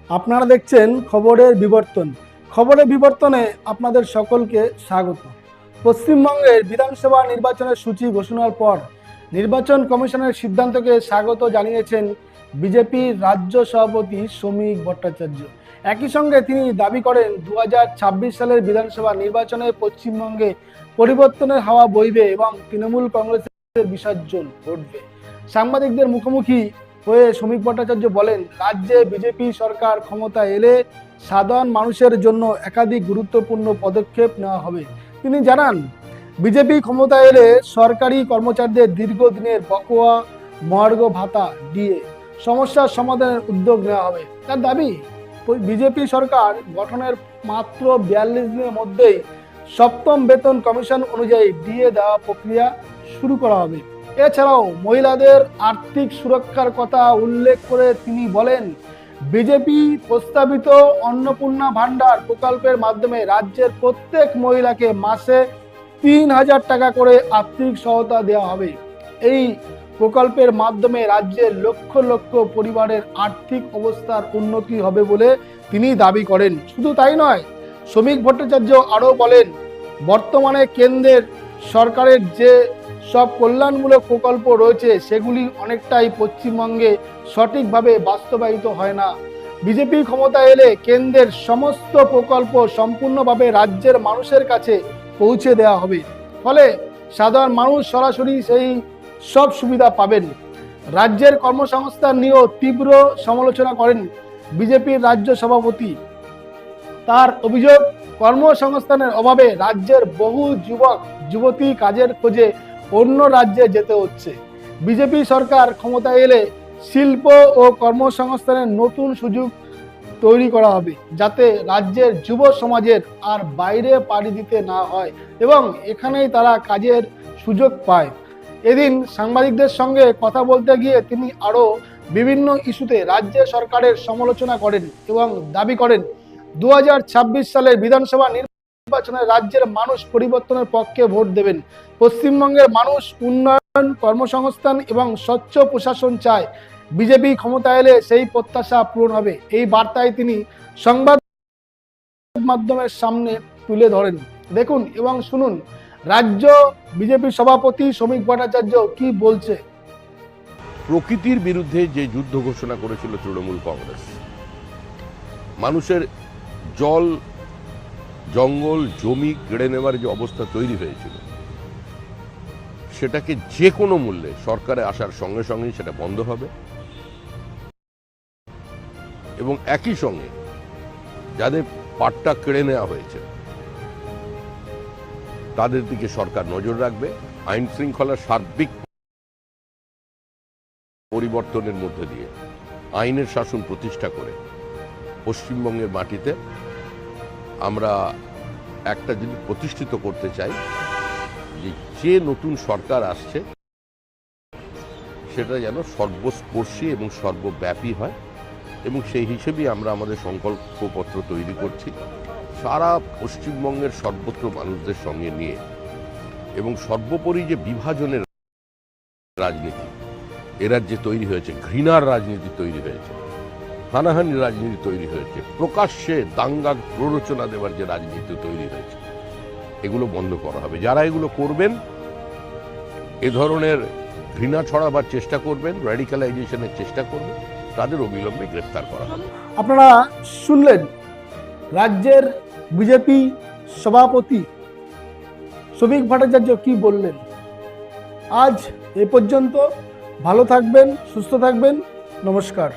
আপনারা দেখছেন খবরের বিবর্তন। খবরের বিবর্তনে আপনাদের সকলকে স্বাগত। পশ্চিমবঙ্গের বিধানসভা নির্বাচনের সূচি ঘোষণার পর নির্বাচন কমিশনের সিদ্ধান্তকে স্বাগত জানিয়েছেন বিজেপির রাজ্য সভাপতি শ্রমিক ভট্টাচার্য। একই সঙ্গে তিনি দাবি করেন 2026 সালের বিধানসভা নির্বাচনে পশ্চিমবঙ্গে পরিবর্তনের হাওয়া বইবে এবং তৃণমূল কংগ্রেসের বিসর্জন ঘটবে। সাংবাদিকদের মুখোমুখি হয়ে শ্রমিক ভট্টাচার্য বলেন, রাজ্যে বিজেপি সরকার ক্ষমতা এলে সাধারণ মানুষের জন্য একাধিক গুরুত্বপূর্ণ পদক্ষেপ নেওয়া হবে। তিনি জানান, বিজেপি ক্ষমতা এলে সরকারি কর্মচারীদের দীর্ঘদিনের বকেয়া মহার্ঘ ভাতা দিয়ে সমস্যার সমাধানের উদ্যোগ নেওয়া হবে। তার দাবি, বিজেপি সরকার গঠনের মাত্র 42 দিনের মধ্যেই সপ্তম বেতন কমিশন অনুযায়ী ডিএ দেওয়া প্রক্রিয়া শুরু করা হবে। এছাড়াও মহিলাদের আর্থিক সুরক্ষার কথা উল্লেখ করে তিনি বলেন, বিজেপি প্রস্তাবিত অন্নপূর্ণা ভান্ডার প্রকল্পের মাধ্যমে রাজ্যের প্রত্যেক মহিলাকে মাসে 3000 টাকা করে আর্থিক সহায়তা দেওয়া হবে। এই প্রকল্পের মাধ্যমে রাজ্যের লক্ষ লক্ষ পরিবারের আর্থিক অবস্থার উন্নতি হবে বলে তিনি দাবি করেন। শুধু তাই নয়, শ্রমিক ভট্টাচার্য আরও বলেন, বর্তমানে কেন্দ্রের সরকারের যে সব কল্যাণমূলক প্রকল্প রয়েছে সেগুলি অনেকটাই পশ্চিমবঙ্গে সঠিকভাবে বাস্তবায়িত হয় না। বিজেপি ক্ষমতা এলে কেন্দ্রের সমস্ত প্রকল্প সম্পূর্ণভাবে রাজ্যের মানুষের কাছে পৌঁছে দেওয়া হবে, ফলে সাধারণ মানুষ সরাসরি সেই সব সুবিধা পাবেন। রাজ্যের কর্মসংস্থান নিয়েও তীব্র সমালোচনা করেন বিজেপির রাজ্য সভাপতি। তার অভিযোগ, কর্মসংস্থানের অভাবে রাজ্যের বহু যুবক যুবতী কাজের খোঁজে অন্য রাজ্যে যেতে হচ্ছে। বিজেপি সরকার ক্ষমতা এলে শিল্প ও কর্মসংস্থানের নতুন সুযোগ তৈরি করা হবে, যাতে রাজ্যের যুব সমাজের আর বাইরে পাড়ি দিতে না হয় এবং এখানেই তারা কাজের সুযোগ পায়। এদিন সাংবাদিকদের সঙ্গে কথা বলতে গিয়ে তিনি আরও বিভিন্ন ইস্যুতে রাজ্য সরকারের সমালোচনা করেন এবং দাবি করেন, 2026 সালের বিধানসভা নির্বাচনে রাজ্যের মানুষ পরিবর্তনের পক্ষে ভোট দেবেন। পশ্চিমবঙ্গের মানুষ উন্নয়ন, কর্মসংস্থান এবং স্বচ্ছ প্রশাসন চায়। বিজেপি ক্ষমতা এলে সেই প্রত্যাশা পূরণ হবে। এই বার্তায় তিনি সংবাদ মাধ্যমের সামনে তুলে ধরেন। দেখুন এবং শুনুন রাজ্য বিজেপি সভাপতি শ্রমিক ভট্টাচার্য কি বলছে। প্রকৃতির বিরুদ্ধে যে যুদ্ধ ঘোষণা করেছিল তৃণমূল কংগ্রেস, মানুষের জল, জঙ্গল, জমি কেড়ে নেওয়ার যে অবস্থা তৈরি হয়েছিল, সেটাকে যে কোনো মূল্যে সরকারে আসার সঙ্গে সঙ্গেই সেটা বন্ধ হবে এবং একই সঙ্গে যাদের পাট্টা কেড়ে নেওয়া হয়েছে তাদের দিকে সরকার নজর রাখবে। আইন শৃঙ্খলার সার্বিক পরিবর্তনের মধ্যে দিয়ে আইনের শাসন প্রতিষ্ঠা করে পশ্চিমবঙ্গের মাটিতে আমরা একটা জিনিস প্রতিষ্ঠিত করতে চাই, যে নতুন সরকার আসছে সেটা যেন সর্বস্পর্শী এবং সর্বব্যাপী হয় এবং সেই হিসেবেই আমরা আমাদের সংকল্পপত্র তৈরি করছি, সারা পশ্চিমবঙ্গের সর্বত্র মানুষদের সঙ্গে নিয়ে। এবং সর্বোপরি যে বিভাজনের রাজনীতি এ রাজ্যে তৈরি হয়েছে, ঘৃণার রাজনীতি তৈরি হয়েছে, হানাহানির রাজনীতি তৈরি হয়েছে, প্রকাশ্যে দাঙ্গা প্ররোচনা দেওয়ার যে রাজনীতি তৈরি হয়েছে, এগুলো বন্ধ করা হবে। যারা এগুলো করবেন, এ ধরনের ঘৃণা ছড়াবার চেষ্টা করবেন, র্যাডিক্যালাইজেশনের চেষ্টা করবেন, তাদের অবিলম্বে গ্রেফতার করা হবে। আপনারা শুনলেন রাজ্যের বিজেপি সভাপতি শ্রমিক ভট্টাচার্য কি বললেন। আজ এ পর্যন্ত। ভালো থাকবেন, সুস্থ থাকবেন। নমস্কার।